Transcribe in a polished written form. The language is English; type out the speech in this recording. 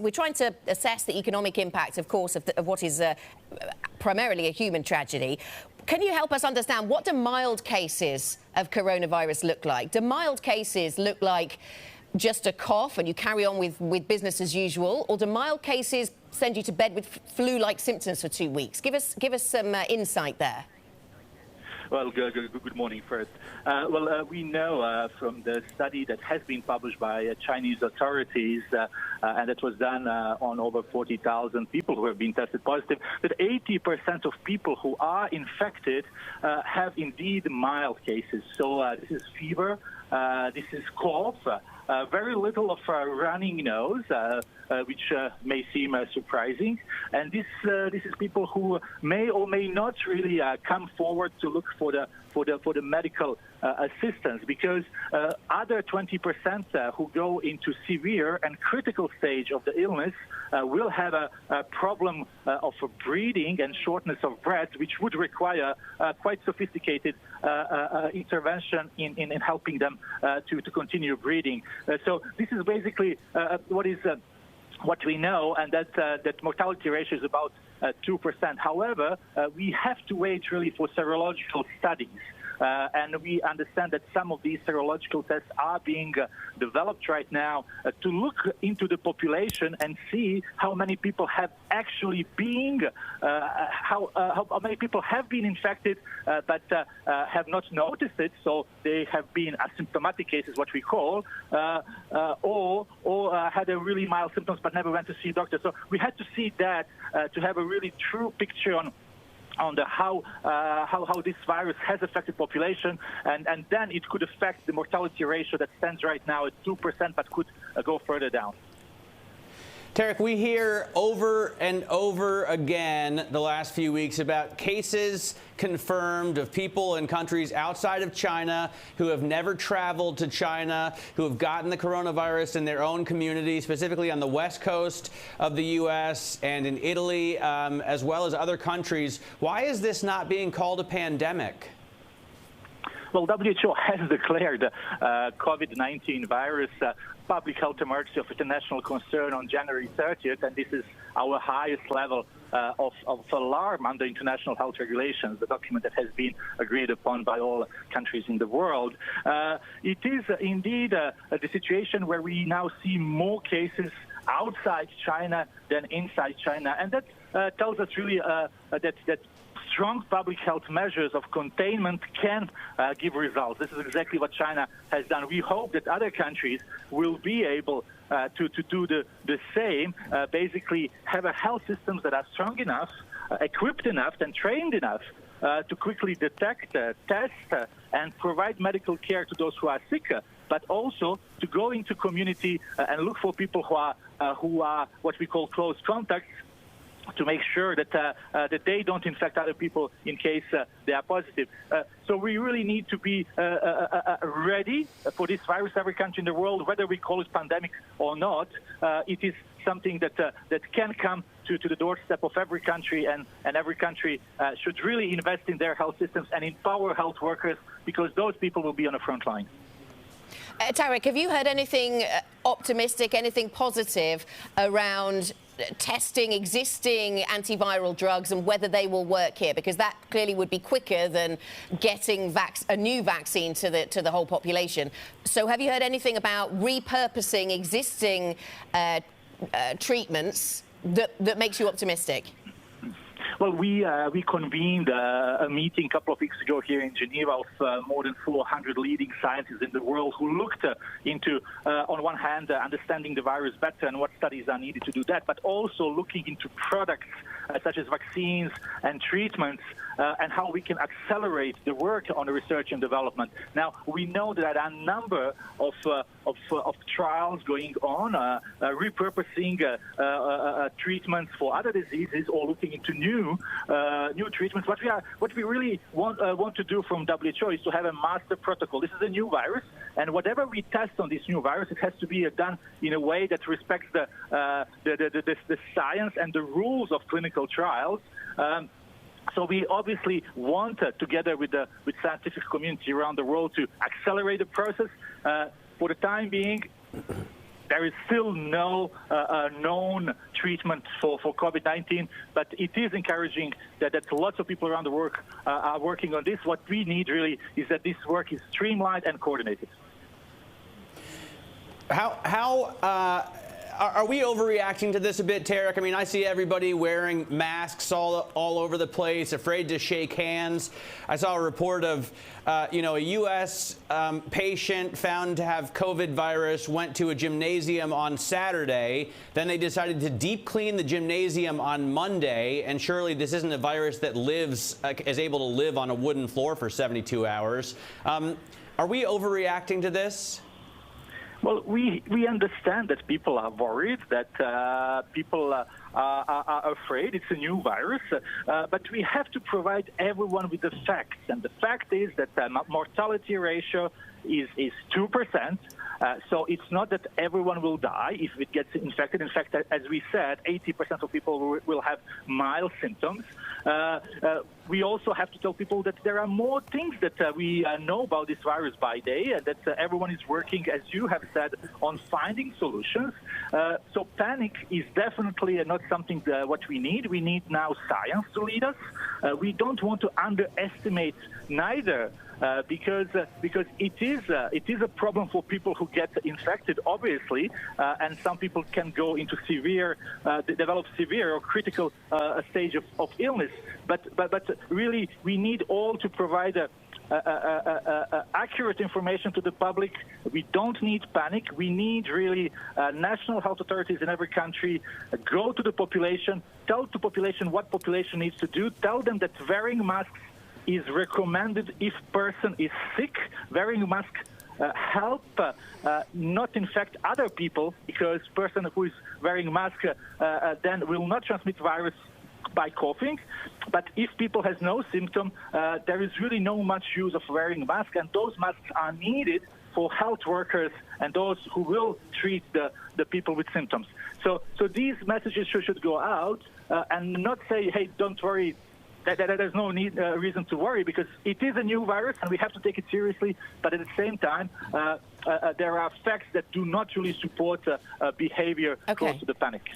We're trying to assess the economic impact, of course, of what is primarily a human tragedy. Can you help us understand, what do mild cases of coronavirus look like? Do mild cases look like just a cough and you carry on with business as usual? Or do mild cases send you to bed with flu-like symptoms for 2 weeks? Give us some insight there. Well, good morning first. We know from the study that has been published by Chinese authorities, and it was done on over 40,000 people who have been tested positive, that 80% of people who are infected have indeed mild cases. So this is fever, this is cough, very little of running nose, which may seem surprising, and this is people who may or may not really come forward to look for the medical assistance, because other 20% who go into severe and critical stage of the illness will have a problem of breathing and shortness of breath, which would require quite sophisticated intervention in helping them to continue breathing. So this is basically what we know, and that mortality ratio is about 2%. However, we have to wait really for serological studies. And we understand that some of these serological tests are being developed right now to look into the population and see how many people have actually been, how many people have been infected but have not noticed it, so they have been asymptomatic cases, what we call, or had a really mild symptoms but never went to see a doctor. So we had to see that to have a really true picture on how this virus has affected population, and then it could affect the mortality ratio that stands right now at 2%, but could go further down. Tarik, we hear over and over again the last few weeks about cases confirmed of people in countries outside of China who have never traveled to China, who have gotten the coronavirus in their own community, specifically on the west coast of the U.S. and in Italy, as well as other countries. Why is this not being called a pandemic? Well, WHO has declared COVID-19 virus public health emergency of international concern on January 30th, and this is our highest level of alarm under international health regulations, the document that has been agreed upon by all countries in the world. It is indeed the situation where we now see more cases outside China than inside China, and that tells us really that strong public health measures of containment can give results. This is exactly what China has done. We hope that other countries will be able to do the same, basically have a health systems that are strong enough, equipped enough, and trained enough to quickly detect, test, and provide medical care to those who are sick, but also to go into community and look for people who are what we call close contacts, to make sure that they don't infect other people in case they are positive. So we really need to be ready for this virus. Every country in the world, whether we call it pandemic or not, it is something that can come to the doorstep of every country, and every country should really invest in their health systems and empower health workers, because those people will be on the front line. Tarik, have you heard anything optimistic, anything positive around testing existing antiviral drugs and whether they will work here? Because that clearly would be quicker than getting a new vaccine to the whole population. So have you heard anything about repurposing existing treatments that makes you optimistic? Well, we convened a meeting a couple of weeks ago here in Geneva of more than 400 leading scientists in the world who looked into, on one hand, understanding the virus better and what studies are needed to do that, but also looking into products such as vaccines and treatments and how we can accelerate the work on research and development. Now, we know that a number of trials going on, repurposing treatments for other diseases, or looking into new treatments. What we really want to do from WHO is to have a master protocol. This is a new virus, and whatever we test on this new virus, it has to be done in a way that respects the science and the rules of clinical trials. So we obviously want, together with scientific community around the world, to accelerate the process. For the time being, There is still no known treatment for COVID-19, but it is encouraging that lots of people around the world are working on this. What we need really is that this work is streamlined and coordinated. Are we overreacting to this a bit, Tarik? I mean, I see everybody wearing masks all over the place, afraid to shake hands. I saw a report of, a U.S. patient found to have COVID virus, went to a gymnasium on Saturday. Then they decided to deep clean the gymnasium on Monday. And surely this isn't a virus that is able to live on a wooden floor for 72 hours. Are we overreacting to this? Well, we understand that people are worried, that people are afraid. It's a new virus, but we have to provide everyone with the facts. And the fact is that mortality ratio is 2%. So it's not that everyone will die if it gets infected. In fact, as we said, 80% of people will have mild symptoms. We also have to tell people that there are more things that we know about this virus by day, and that everyone is working, as you have said, on finding solutions. So panic is definitely not something what we need. We need now science to lead us. We don't want to underestimate neither. Because it is a problem for people who get infected, obviously, and some people can go into develop severe or critical stage of illness. But really, we need all to provide accurate information to the public. We don't need panic. We need really national health authorities in every country go to the population, tell the population what population needs to do, tell them that wearing masks is recommended if person is sick. Wearing a mask help not infect other people, because person who is wearing a mask then will not transmit virus by coughing. But if people has no symptom, there is really no much use of wearing a mask, and those masks are needed for health workers and those who will treat the people with symptoms. So these messages should go out and not say, hey, don't worry, there's no reason to worry, because it is a new virus and we have to take it seriously. But at the same time, there are facts that do not really support behavior close to the panic.